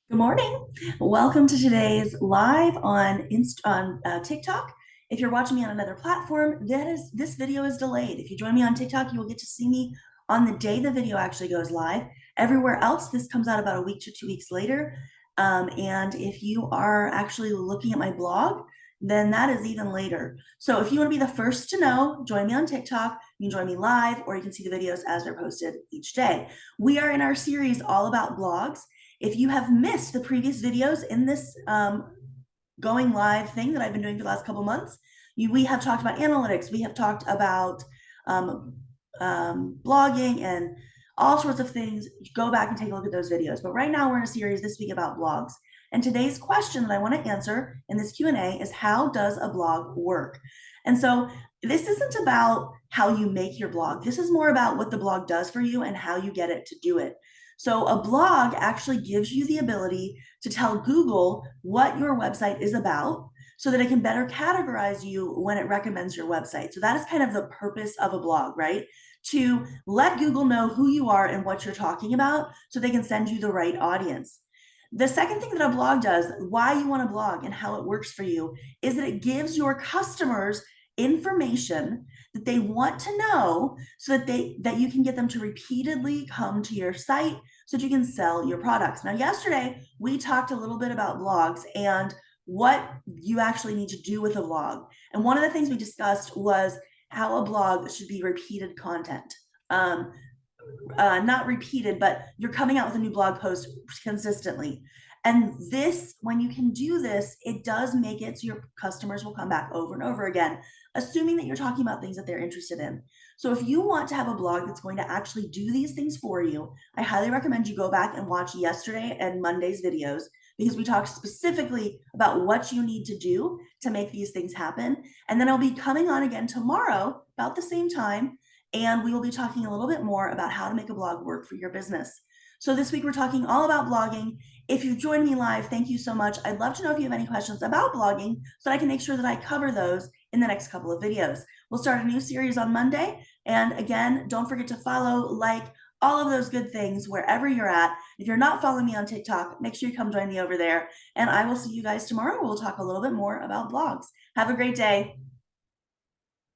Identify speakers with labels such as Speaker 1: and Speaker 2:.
Speaker 1: Good morning. Welcome to today's live on TikTok. If you're watching me on another platform, this video is delayed. If you join me on TikTok, you will get to see me on the day the video actually goes live. Everywhere else, this comes out about a week to 2 weeks later. And if you are actually looking at my blog, then that is even later. So if you want to be the first to know, join me on TikTok. You can join me live, or you can see the videos as they're posted each day. We are in our series all about blogs. If you have missed the previous videos in this going live thing that I've been doing for the last couple months, we have talked about analytics. We have talked about blogging and all sorts of things. Go back and take a look at those videos. But right now we're in a series this week about blogs. And today's question that I want to answer in this Q&A is, how does a blog work? And so this isn't about how you make your blog. This is more about what the blog does for you and how you get it to do it. So a blog actually gives you the ability to tell Google what your website is about so that it can better categorize you when it recommends your website. So that is kind of the purpose of a blog, right? To let Google know who you are and what you're talking about so they can send you the right audience. The second thing that a blog does, why you want to blog and how it works for you, is that it gives your customers information that they want to know so that you can get them to repeatedly come to your site so that you can sell your products. Now, yesterday we talked a little bit about blogs and what you actually need to do with a blog. And one of the things we discussed was how a blog should be repeated content. Not repeated, but you're coming out with a new blog post consistently. And this, when you can do this, it does make it so your customers will come back over and over again, assuming that you're talking about things that they're interested in. So if you want to have a blog that's going to actually do these things for you, I highly recommend you go back and watch yesterday and Monday's videos, because we talked specifically about what you need to do to make these things happen. And then I'll be coming on again tomorrow about the same time, and we will be talking a little bit more about how to make a blog work for your business. So this week we're talking all about blogging. If you've joined me live, thank you so much. I'd love to know if you have any questions about blogging so that I can make sure that I cover those in the next couple of videos. We'll start a new series on Monday. And again, don't forget to follow, like, all of those good things wherever you're at. If you're not following me on TikTok, make sure you come join me over there. And I will see you guys tomorrow. We'll talk a little bit more about blogs. Have a great day.